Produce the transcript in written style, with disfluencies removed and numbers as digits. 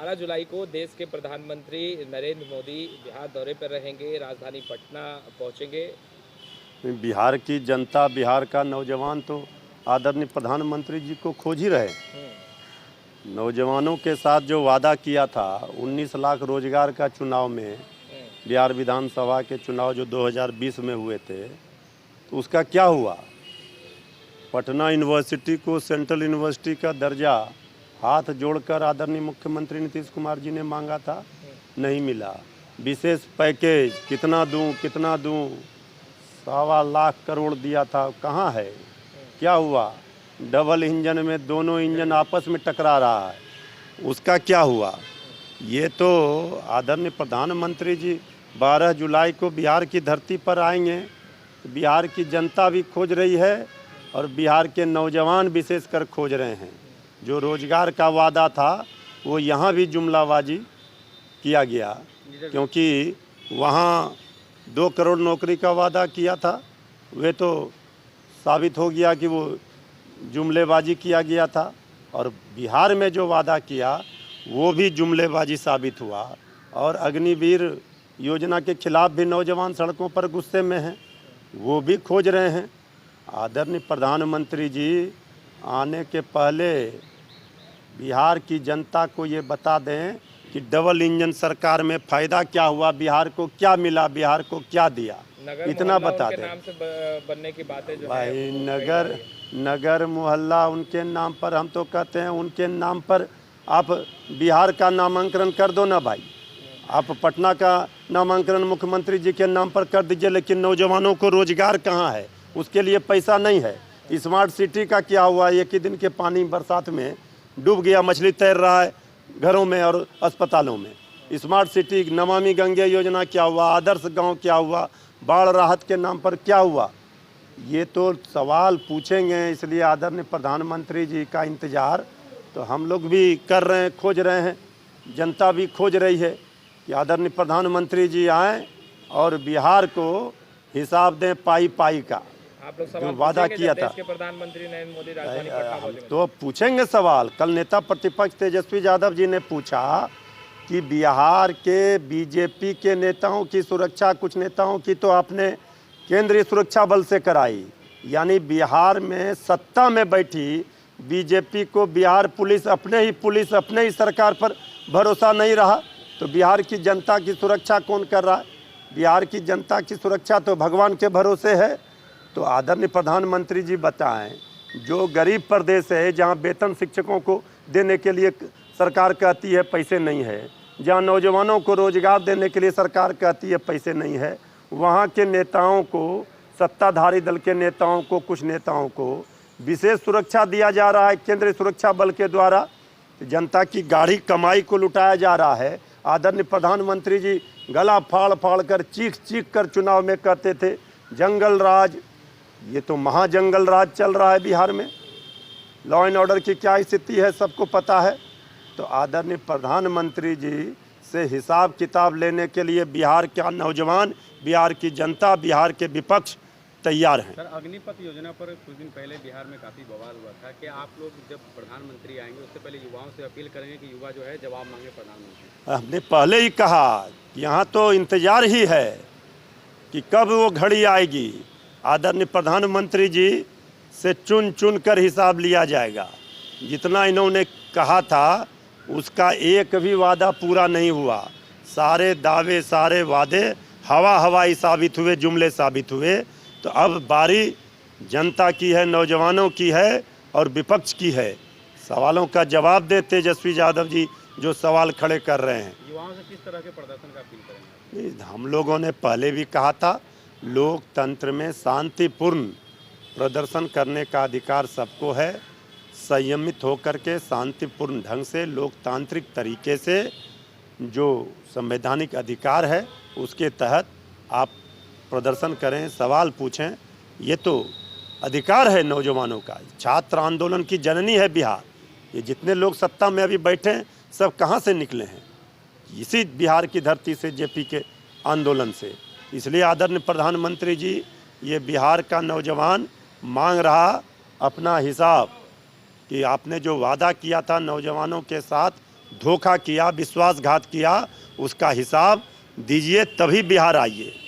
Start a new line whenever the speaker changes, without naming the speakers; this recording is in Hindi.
12 जुलाई को देश के प्रधानमंत्री नरेंद्र मोदी बिहार दौरे पर रहेंगे, राजधानी पटना पहुंचेंगे।
बिहार की जनता, बिहार का नौजवान तो आदरणीय प्रधानमंत्री जी को खोज ही रहे। नौजवानों के साथ जो वादा किया था 19 लाख रोजगार का चुनाव में, बिहार विधानसभा के चुनाव जो 2020 में हुए थे, तो उसका क्या हुआ? पटना यूनिवर्सिटी को सेंट्रल यूनिवर्सिटी का दर्जा हाथ जोड़कर आदरणीय मुख्यमंत्री नीतीश कुमार जी ने मांगा था, नहीं मिला। विशेष पैकेज कितना दूं, 1.25 लाख करोड़ दिया था, कहाँ है? क्या हुआ? डबल इंजन में दोनों इंजन आपस में टकरा रहा है, उसका क्या हुआ? ये तो आदरणीय प्रधानमंत्री जी 12 जुलाई को बिहार की धरती पर आएंगे। बिहार की जनता भी खोज रही है और बिहार के नौजवान विशेषकर खोज रहे हैं। जो रोजगार का वादा था वो यहाँ भी जुमलाबाजी किया गया, क्योंकि वहाँ 2 करोड़ नौकरी का वादा किया था, वे तो साबित हो गया कि वो जुमलेबाजी किया गया था। और बिहार में जो वादा किया वो भी जुमलेबाजी साबित हुआ। और अग्निवीर योजना के खिलाफ भी नौजवान सड़कों पर गुस्से में हैं, वो भी खोज रहे हैं। आदरणीय प्रधानमंत्री जी आने के पहले बिहार की जनता को ये बता दें कि डबल इंजन सरकार में फ़ायदा क्या हुआ, बिहार को क्या मिला, बिहार को क्या दिया, इतना बता दें।
नाम से बनने की बातें जो
भाई नगर मोहल्ला उनके नाम पर, हम तो कहते हैं उनके नाम पर आप बिहार का नामांकन कर दो ना भाई। आप पटना का नामांकन मुख्यमंत्री जी के नाम पर कर दीजिए, लेकिन नौजवानों को रोजगार कहाँ है? उसके लिए पैसा नहीं है। स्मार्ट सिटी का क्या हुआ? एक ही दिन के पानी बरसात में डूब गया, मछली तैर रहा है घरों में और अस्पतालों में। स्मार्ट सिटी, नमामि गंगे योजना क्या हुआ? आदर्श गांव क्या हुआ? बाढ़ राहत के नाम पर क्या हुआ? ये तो सवाल पूछेंगे, इसलिए आदरणीय प्रधानमंत्री जी का इंतज़ार तो हम लोग भी कर रहे हैं, खोज रहे हैं, जनता भी खोज रही है कि आदरणीय प्रधानमंत्री जी आएँ और बिहार को हिसाब दें पाई पाई का।
आप लोग
जो वादा किया था
प्रधानमंत्री नरेंद्र मोदी राजधानी पटना पहुंचेंगे।
तो पूछेंगे सवाल। कल नेता प्रतिपक्ष तेजस्वी यादव जी ने पूछा कि बिहार के बीजेपी के नेताओं की सुरक्षा, कुछ नेताओं की तो आपने केंद्रीय सुरक्षा बल से कराई, यानी बिहार में सत्ता में बैठी बीजेपी को बिहार पुलिस अपने ही सरकार पर भरोसा नहीं रहा, तो बिहार की जनता की सुरक्षा कौन कर रहा है? बिहार की जनता की सुरक्षा तो भगवान के भरोसे है। तो आदरणीय प्रधानमंत्री जी बताएं, जो गरीब प्रदेश है, जहां वेतन शिक्षकों को देने के लिए सरकार कहती है पैसे नहीं है, जहां नौजवानों को रोजगार देने के लिए सरकार कहती है पैसे नहीं है, वहां के नेताओं को, सत्ताधारी दल के नेताओं को, कुछ नेताओं को विशेष सुरक्षा दिया जा रहा है केंद्रीय सुरक्षा बल के द्वारा। जनता की गाढ़ी कमाई को लुटाया जा रहा है। आदरणीय प्रधानमंत्री जी गला फाड़ फाड़ कर, चीख कर चुनाव में कहते थे जंगल राज। ये तो महाजंगल राज चल रहा है बिहार में। लॉ एंड ऑर्डर की क्या स्थिति है सबको पता है। तो आदरणीय प्रधानमंत्री जी से हिसाब किताब लेने के लिए बिहार का नौजवान, बिहार की जनता, बिहार के विपक्ष तैयार हैं।
सर, अग्निपथ योजना पर कुछ दिन पहले बिहार में काफ़ी बवाल हुआ था कि आप लोग जब प्रधानमंत्री आएंगे उससे पहले युवाओं से अपील करेंगे कि युवा जो है जवाब मांगे प्रधानमंत्री।
हमने पहले ही कहा, यहाँ तो इंतजार ही है कि कब वो घड़ी आएगी। आदरणीय प्रधानमंत्री जी से चुन चुन कर हिसाब लिया जाएगा। जितना इन्होंने कहा था उसका एक भी वादा पूरा नहीं हुआ। सारे दावे, सारे वादे हवाई साबित हुए, जुमले साबित हुए। तो अब बारी जनता की है, नौजवानों की है और विपक्ष की है। सवालों का जवाब दे तेजस्वी यादव जी जो सवाल खड़े कर रहे हैं।
युवाओं से किस तरह के प्रदर्शन का अपील करेंगे?
हम लोगों ने पहले भी कहा था, लोकतंत्र में शांतिपूर्ण प्रदर्शन करने का अधिकार सबको है। संयमित होकर के शांतिपूर्ण ढंग से, लोकतांत्रिक तरीके से जो संवैधानिक अधिकार है उसके तहत आप प्रदर्शन करें, सवाल पूछें। ये तो अधिकार है नौजवानों का। छात्र आंदोलन की जननी है बिहार। ये जितने लोग सत्ता में अभी बैठे हैं सब कहाँ से निकले हैं? इसी बिहार की धरती से, जेपी के आंदोलन से। इसलिए आदरणीय प्रधानमंत्री जी, ये बिहार का नौजवान मांग रहा अपना हिसाब कि आपने जो वादा किया था नौजवानों के साथ धोखा किया, विश्वासघात किया, उसका हिसाब दीजिए, तभी बिहार आइए।